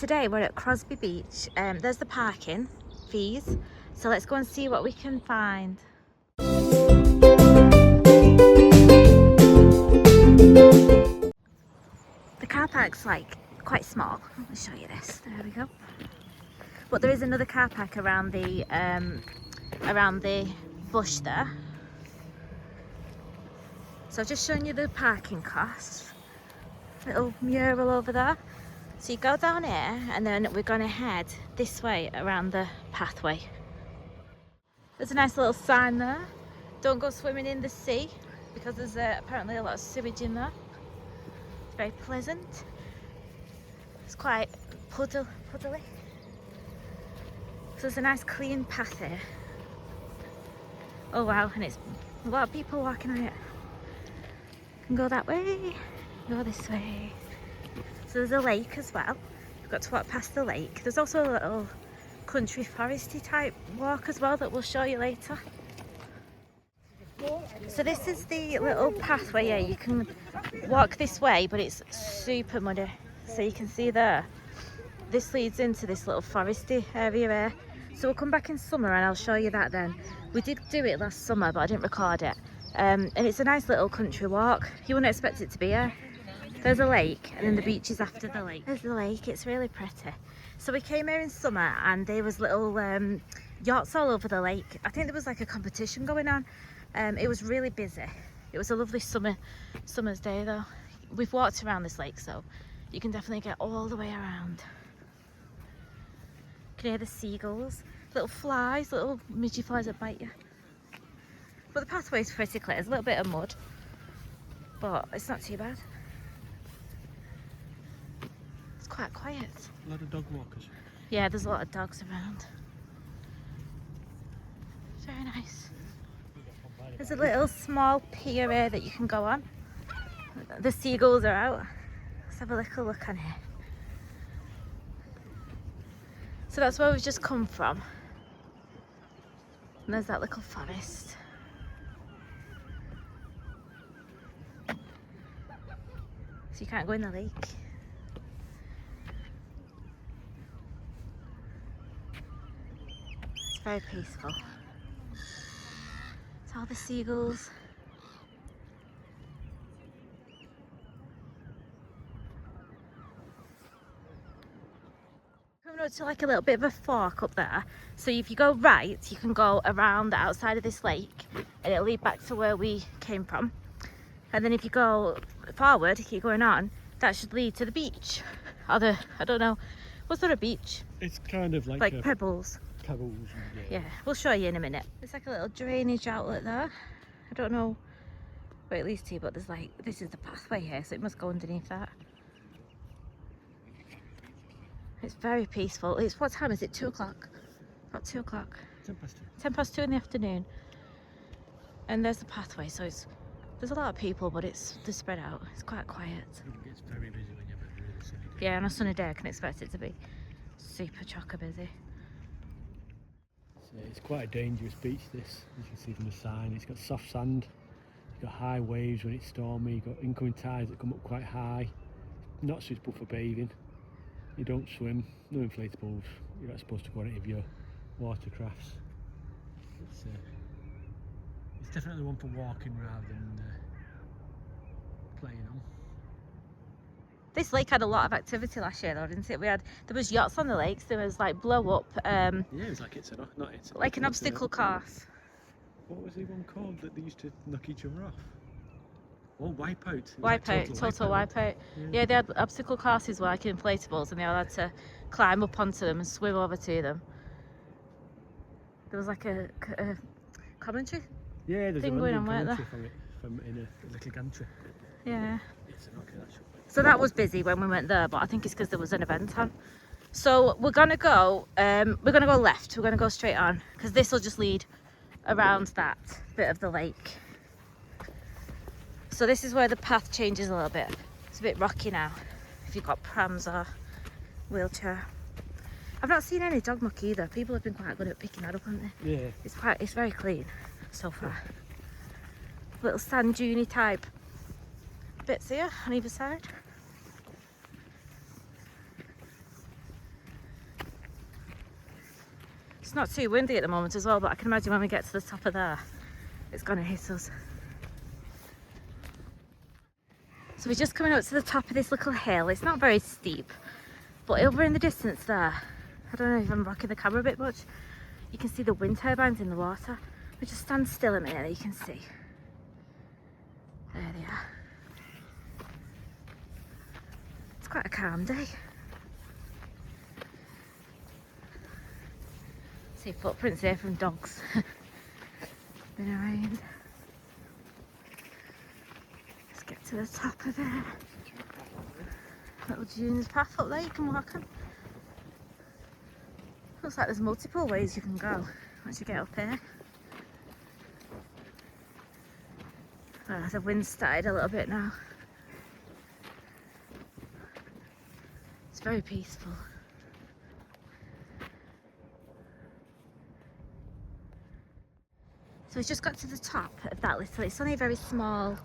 today we're at Crosby Beach. There's the parking fees, so let's go and see what we can find. The car park's like quite small. Let me show you this. There we go. But there is another car park around the bush there. So I've just shown you the parking costs. Little mural over there. So you go down here and then we're going to head this way around the pathway. There's a nice little sign there. Don't go swimming in the sea because there's apparently a lot of sewage in there. It's very pleasant. It's quite puddly. So there's a nice clean path here. Oh wow, and it's a lot of people walking on it. Can go that way, go this way. So there's a lake as well. We've got to walk past the lake. There's also a little country foresty type walk as well that we'll show you later. So this is the little pathway here. You can walk this way, but it's super muddy. So you can see there, this leads into this little foresty area here. So we'll come back in summer and I'll show you that then. We did do it last summer, but I didn't record it. And it's a nice little country walk. You wouldn't expect it to be here. There's a lake and then the beach is after the lake. There's the lake, it's really pretty. So we came here in summer and there was little yachts all over the lake. I think there was like a competition going on. It was really busy. It was a lovely summer's day though. We've walked around this lake, so you can definitely get all the way around. You can hear the seagulls, little flies, little midgy flies that bite you. But the pathway's pretty clear. There's a little bit of mud, but it's not too bad. It's quite quiet. A lot of dog walkers. Yeah, there's a lot of dogs around. Very nice. There's a little small pier here that you can go on. The seagulls are out. Let's have a little look on here. So that's where we've just come from. And there's that little forest. So you can't go in the lake. It's very peaceful. It's all the seagulls. Coming up to like a little bit of a fork up there. So if you go right, you can go around the outside of this lake and it'll lead back to where we came from. And then if you go forward, keep going on, that should lead to the beach. Or the, I don't know, what's there a beach? It's kind of like pebbles. Pebbles. Yeah, we'll show you in a minute. There's like a little drainage outlet there. I don't know where it leads to, but there's like, this is the pathway here, so it must go underneath that. It's very peaceful. It's, what time is it? 2 o'clock? About 2 o'clock. 10 past 2. 10 past 2 in the afternoon. And there's the pathway, so there's a lot of people, but they're spread out. It's quite quiet. It's very busy when you have a really sunny day. Yeah, on a sunny day I can expect it to be super chocker busy. So it's quite a dangerous beach this, as you can see from the sign. It's got soft sand, you've got high waves when it's stormy, you've got incoming tides that come up quite high. Not suitable for bathing. You don't swim, no inflatables. You're not supposed to go on any of your watercrafts. It's definitely one for walking rather than playing on. This lake had a lot of activity last year though, didn't it? There was yachts on the lakes, there was like blow up, yeah, it was like like an obstacle course. What was the one called that they used to knock each other off? Oh, Wipeout. Total Wipeout. Yeah, they had obstacle courses like inflatables and they all had to climb up onto them and swim over to them. There was like a commentary. Yeah, there's thing a going on, weren't there? from in a little gantry. Yeah. It's an okay, that should be. So that was busy when we went there, but I think it's because there was an event on. So we're gonna go left. We're gonna go straight on because this will just lead around that bit of the lake. So this is where the path changes a little bit. It's a bit rocky now if you've got prams or wheelchair. I've not seen any dog muck either. People have been quite good at picking that up, haven't they? Yeah. It's very clean so far. Little sand dune type bits here on either side. It's not too windy at the moment as well, but I can imagine when we get to the top of there, it's gonna hit us. So we're just coming up to the top of this little hill. It's not very steep, but over in the distance there, I don't know if I'm rocking the camera a bit much, you can see the wind turbines in the water. We just stand still a minute, you can see. There they are. It's quite a calm day. See footprints here from dogs. Been around. Let's get to the top of it. Little June's path up there you can walk on. Looks like there's multiple ways you can go once you get up here. Oh, the wind's started a little bit now. It's very peaceful. So we just got to the top of that little, it's only a very small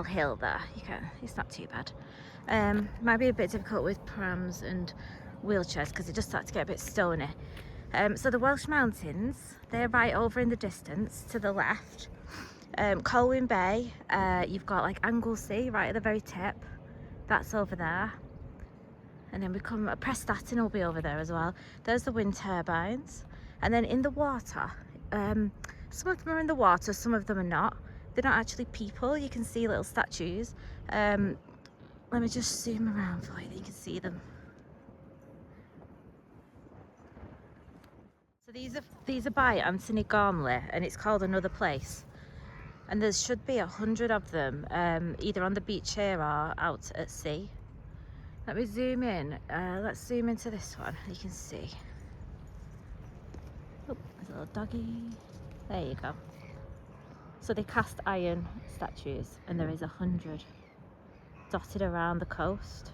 hill there. It's not too bad. Might be a bit difficult with prams and wheelchairs because it just starts to get a bit stony. So the Welsh Mountains, they're right over in the distance to the left. Colwyn Bay, you've got like Anglesey right at the very tip. That's over there. And then we come, Prestatyn will be over there as well. There's the wind turbines. And then in the water, some of them are in the water, some of them are not. They're not actually people, you can see little statues. Let me just zoom around for you, you can see them. So these are by Anthony Gormley, and it's called Another Place. And there should be 100 of them, either on the beach here or out at sea. Let me zoom in. Let's zoom into this one. You can see. Oh, there's a little doggy. There you go. So they cast iron statues, and there is 100 dotted around the coast.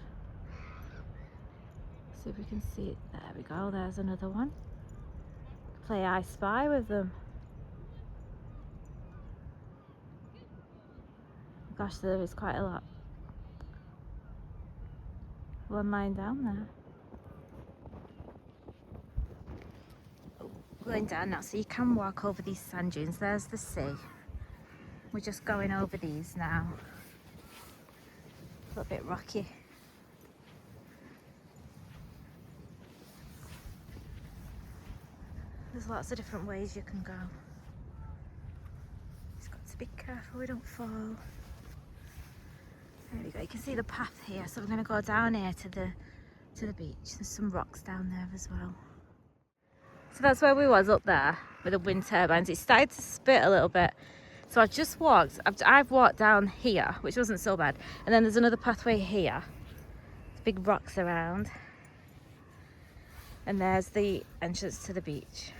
See if we can see it. There we go. There's another one. Play I Spy with them. Gosh, there is quite a lot. One lying down there. Oh, going down now, so you can walk over these sand dunes. There's the sea. We're just going over these now. A little bit rocky. There's lots of different ways you can go. Just got to be careful we don't fall. There we go, you can see the path here, so we're going to go down here to the beach. There's some rocks down there as well. So that's where we was up there with the wind turbines. It started to spit a little bit, so I've walked down here, which wasn't so bad, and then there's another pathway here. There's big rocks around, and there's the entrance to the beach.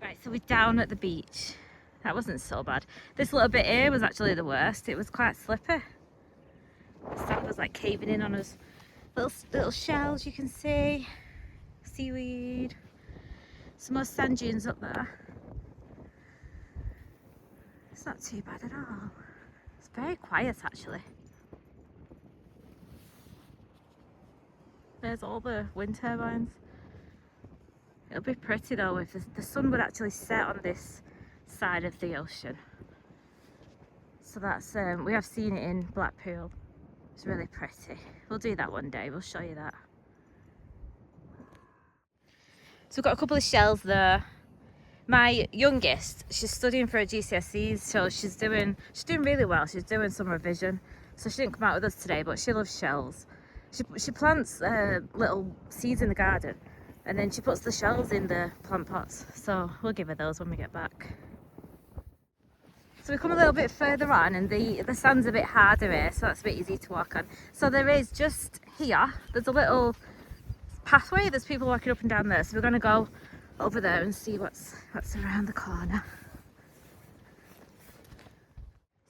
Right, so we're down at the beach. That wasn't so bad. This little bit here was actually the worst. It was quite slippy. The sand was like caving in on us. Little shells you can see. Seaweed. Some more sand dunes up there. It's not too bad at all. It's very quiet actually. There's all the wind turbines. It'll be pretty though if the sun would actually set on this side of the ocean. So that's we have seen it in Blackpool. It's really pretty. We'll do that one day, we'll show you that. So we've got a couple of shells there. My youngest, she's studying for her GCSEs, so she's doing really well. She's doing some revision, so she didn't come out with us today, but she loves shells. She plants little seeds in the garden, and then she puts the shells in the plant pots, so we'll give her those when we get back. So we come a little bit further on, and the sand's a bit harder here, so that's a bit easy to walk on. So there is just here, there's a little pathway, there's people walking up and down there, so we're going to go over there and see what's around the corner.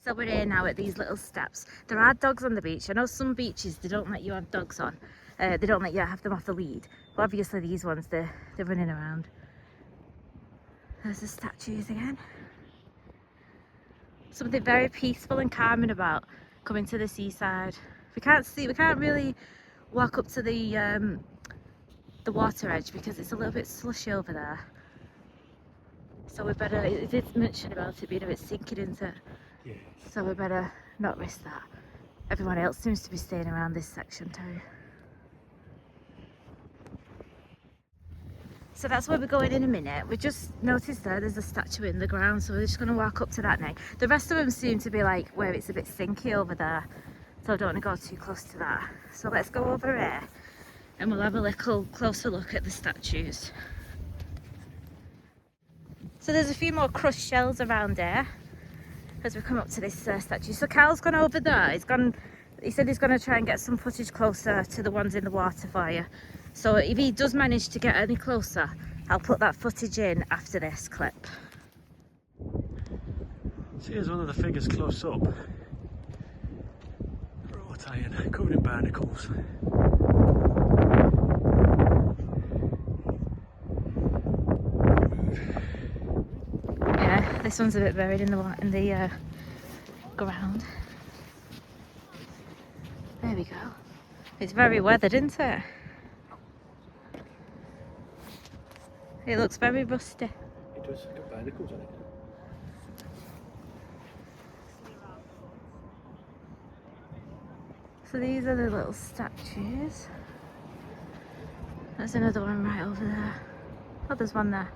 So we're here now at these little steps. There are dogs on the beach. I know some beaches, they don't let you have dogs on. They don't let you have them off the lead. But obviously these ones, they're running around. There's the statues again. Something very peaceful and calming about coming to the seaside. We can't really walk up to the the water edge because it's a little bit slushy over there. So we better, it did mention about it being a bit sinking, isn't it? Yes. So we better not risk that. Everyone else seems to be staying around this section too. So that's where we're going in a minute. We just noticed there's a statue in the ground, so we're just going to walk up to that now. The rest of them seem to be like where it's a bit sinky over there, so I don't want to go too close to that. So let's go over here and we'll have a little closer look at the statues. So there's a few more crushed shells around here as we come up to this statue. So Carl's gone over there. He said he's going to try and get some footage closer to the ones in the water for you. So if he does manage to get any closer, I'll put that footage in after this clip. So here's one of the figures close up. Wrought iron, covered in barnacles. Yeah, this one's a bit buried in the ground. There we go. It's very weathered, isn't it? It looks very rusty. It does, got barnacles on it. So these are the little statues. There's another one right over there. Oh, there's one there.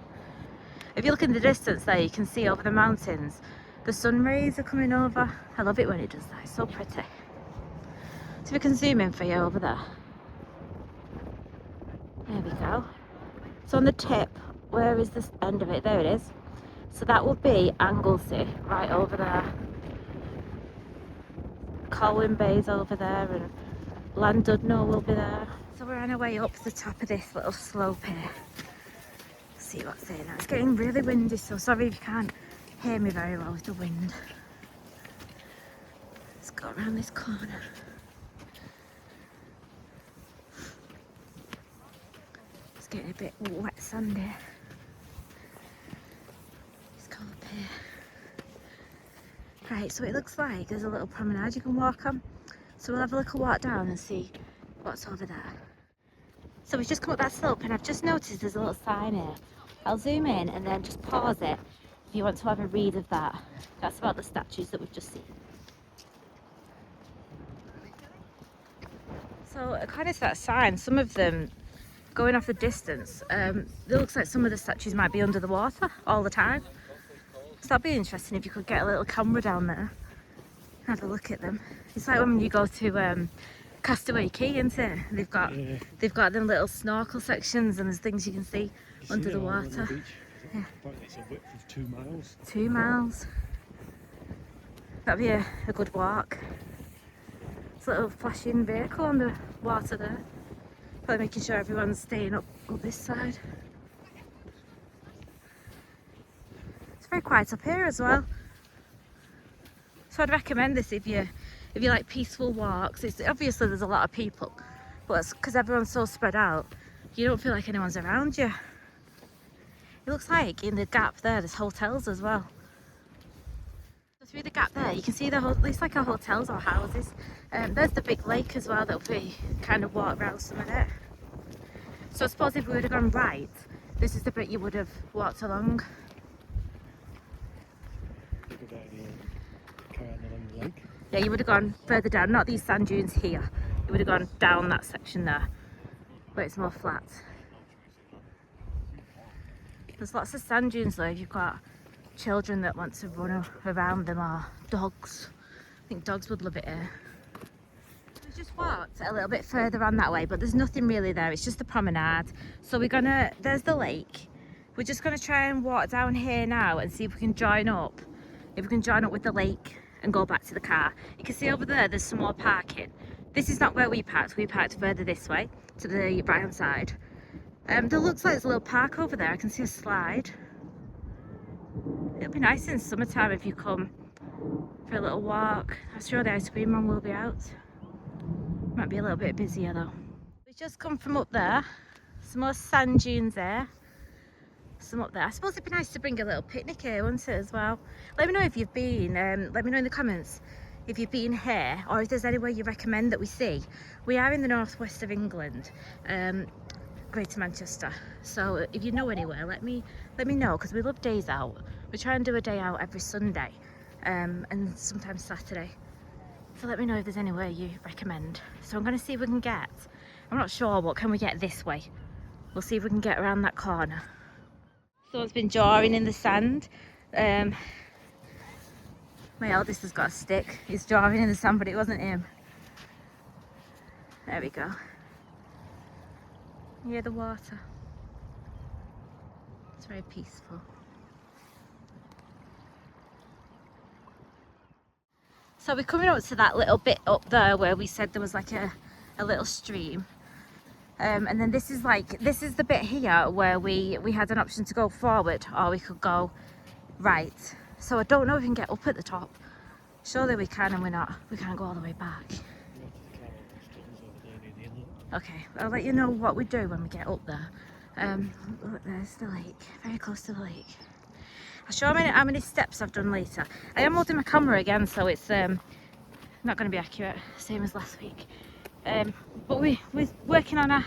If you look in the distance there, you can see over the mountains, the sun rays are coming over. I love it when it does that, it's so pretty. So we can zoom in for you over there. There we go. So on the tip, where is this end of it? There it is. So that will be Anglesey, right over there. Colwyn Bay's over there and Llandudno will be there. So we're on our way up the top of this little slope here. See what's there now. It's getting really windy, so sorry if you can't hear me very well with the wind. Let's go around this corner. It's getting a bit wet sandy. Let's go up here. Right, so it looks like there's a little promenade you can walk on. So we'll have a little walk down and see what's over there. So we've just come up that slope and I've just noticed there's a little sign here. I'll zoom in and then just pause it if you want to have a read of that. That's about the statues that we've just seen. So according to that sign, some of them, going off the distance, it looks like some of the statues might be under the water all the time. So that'd be interesting if you could get a little camera down there and have a look at them. It's like when you go to Castaway Quay, isn't it? They've got them little snorkel sections and there's things you can see under the water. Yeah. It's a width of 2 miles. 2 miles. That'd be a good walk. It's a little flashing vehicle on the water there. Probably making sure everyone's staying up this side. It's very quiet up here as well. So I'd recommend this if you like peaceful walks. It's obviously there's a lot of people, but it's because everyone's so spread out, you don't feel like anyone's around you. It looks like in the gap there's hotels as well. So through the gap there, you can see it's like hotels or houses. There's the big lake as well that we kind of walk around some of it. So I suppose if we would have gone right, this is the bit you would have walked along. Yeah, you would have gone further down, not these sand dunes here. You would have gone down that section there, where it's more flat. There's lots of sand dunes though if you've got children that want to run around them, or dogs. I think dogs would love it here. We just walked a little bit further on that way, but there's nothing really there, it's just the promenade. So there's the lake. We're just gonna try and walk down here now and see if we can join up. If we can join up with the lake and go back to the car. You can see over there's some more parking. This is not where we parked further this way, to the right hand side. There looks like there's a little park over there. I can see a slide. It'll be nice in summertime if you come for a little walk. I'm sure the ice cream man will be out. Might be a little bit busier though. We've just come from up there. Some more sand dunes there. Some up there. I suppose it'd be nice to bring a little picnic here, wouldn't it, as well? Let me know if you've been. Let me know in the comments if you've been here or if there's anywhere you recommend that we see. We are in the northwest of England. Greater Manchester. So if you know anywhere, let me know, because we love days out. We try and do a day out every Sunday, and sometimes Saturday. So let me know if there's anywhere you recommend. So I'm going to see if we can get, I'm not sure, but can we get this way? We'll see if we can get around that corner. Someone's been drawing in the sand. My eldest has got a stick. He's drawing in the sand, but it wasn't him. There we go. Near the water. It's very peaceful. So we're coming up to that little bit up there where we said there was like a little stream. And then this is the bit here where we had an option to go forward, or we could go right. So I don't know if we can get up at the top. Surely we can, and we can't go all the way back. Okay, I'll let you know what we do when we get up there. Look, there's the lake, very close to the lake. I'll show you how many steps I've done later. I am holding my camera again, so it's not going to be accurate, same as last week. But we're working on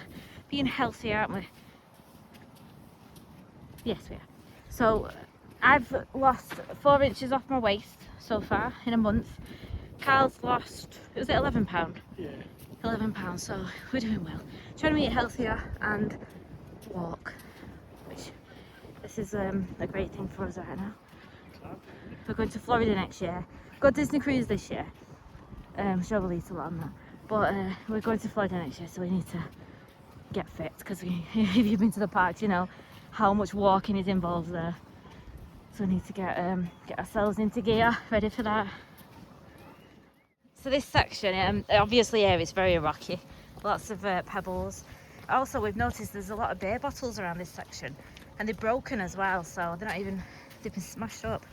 being healthy, aren't we? Yes, we are. So I've lost 4 inches off my waist so far in a month. Carl's lost, was it £11? Yeah. £11, so we're doing well. Trying to eat healthier and walk, which this is a great thing for us right now. We're going to Florida next year. Got Disney cruise this year. Sure we'll eat a lot on that. But we're going to Florida next year, so we need to get fit, because if you've been to the parks, you know how much walking is involved there. So we need to get ourselves into gear, ready for that. So this section, obviously here it's very rocky, lots of pebbles. Also, we've noticed there's a lot of beer bottles around this section, and they're broken as well, so they've been smashed up.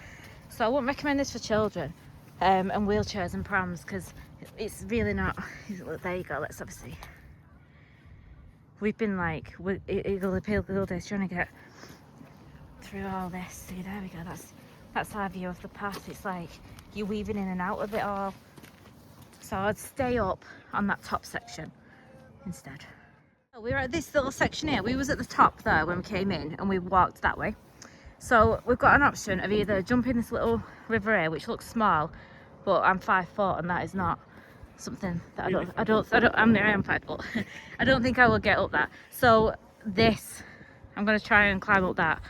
So I wouldn't recommend this for children, and wheelchairs and prams, because it's really not. Look, there you go, let's have a see. We've been like eagle days trying to get through all this. See, there we go, that's our view of the path. It's like you're weaving in and out of it all. So I'd stay up on that top section instead. So we're at this little section here. We was at the top there when we came in, and we walked that way. So we've got an option of either jumping this little river here, which looks small, but I'm 5 foot, and that is not something that I am 5 foot. I don't think I will get up that. So this, I'm going to try and climb up that.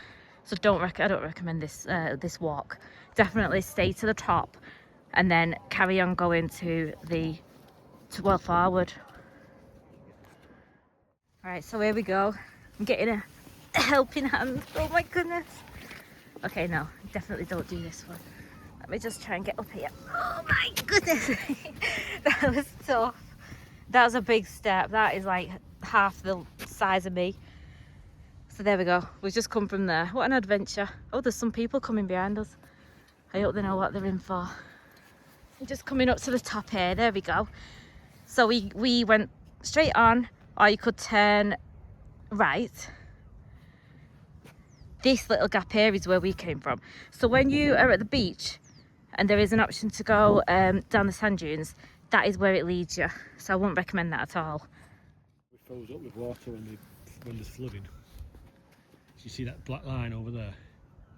So I don't recommend this walk. Definitely stay to the top, and then carry on going to well forward. Right, so here we go. I'm getting a helping hand. Oh my goodness. Okay, no, definitely don't do this one. Let me just try and get up here. Oh my goodness. That was tough. That was a big step. That is like half the size of me. So there we go. We've just come from there. What an adventure. Oh, there's some people coming behind us. I hope they know what they're in for. I'm just coming up to the top here. There we go. So we went straight on, or you could turn right. This little gap here is where we came from. So when you are at the beach and there is an option to go down the sand dunes, that is where it leads you. So I wouldn't recommend that at all. We froze up with water when there's flooding. So you see that black line over there?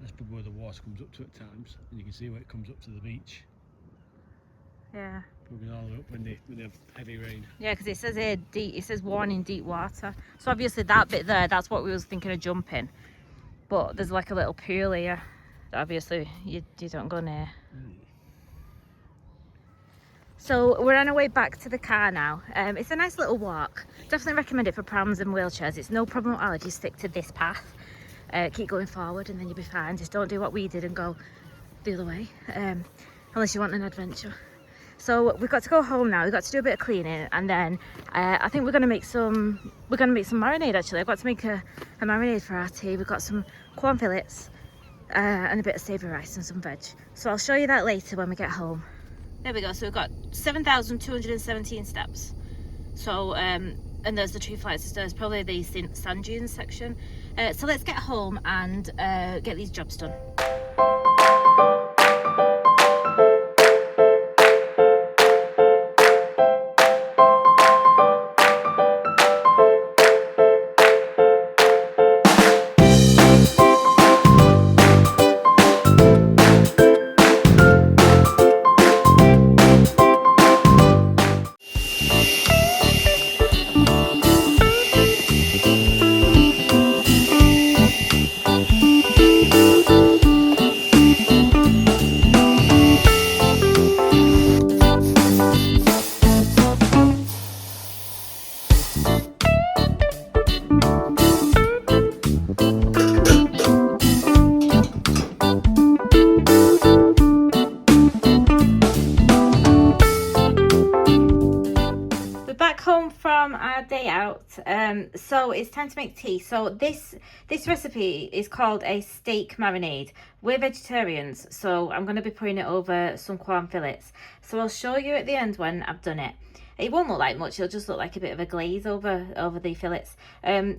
That's probably where the water comes up to at times, and you can see where it comes up to the beach. Yeah. Moving all the way up when they have heavy rain. Yeah, because it says here deep. It says warning deep water. So obviously that bit there, that's what we was thinking of jumping. But there's like a little pool here that obviously you don't go near. So we're on our way back to the car now. It's a nice little walk. Definitely recommend it for prams and wheelchairs. It's no problem at all if you stick to this path. Keep going forward and then you'll be fine. Just don't do what we did and go the other way, unless you want an adventure. So we've got to go home now. We've got to do a bit of cleaning, and then I think we're gonna make some marinade. Actually, I've got to make a marinade for our tea. We've got some corn fillets and a bit of savoury rice and some veg. So I'll show you that later when we get home. There we go. So we've got 7,217 steps. So and there's the 2 flights of stairs, probably the sand dunes section. So let's get home and get these jobs done. So it's time to make tea. So this recipe is called a steak marinade. We're vegetarians, so I'm going to be putting it over some Quorn fillets. So I'll show you at the end when I've done it. It won't look like much, it'll just look like a bit of a glaze over the fillets.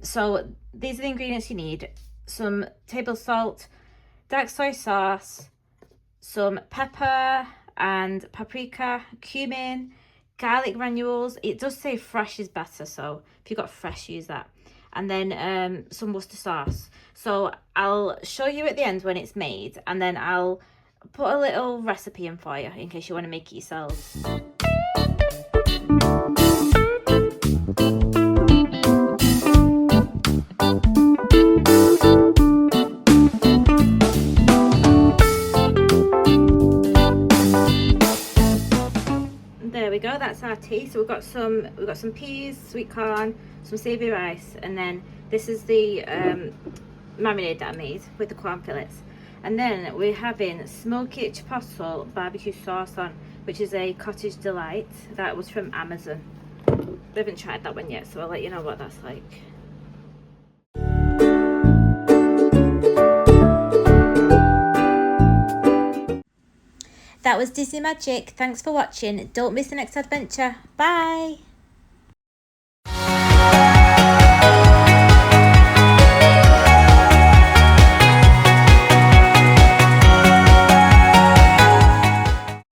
So these are the ingredients you need. Some table salt, dark soy sauce, some pepper and paprika, cumin, garlic granules. It does say fresh is better, so if you've got fresh, use that. And then some Worcester sauce. So I'll show you at the end when it's made, and then I'll put a little recipe in for you in case you want to make it yourselves. There we go, that's our tea. So we've got some peas, sweet corn, some savoury rice, and then this is the marinade that I made with the Quorn fillets. And then we're having smoky chipotle barbecue sauce on, which is a cottage delight that was from Amazon. We haven't tried that one yet, so I'll let you know what that's like. That was Disney Magic. Thanks for watching. Don't miss the next adventure. Bye!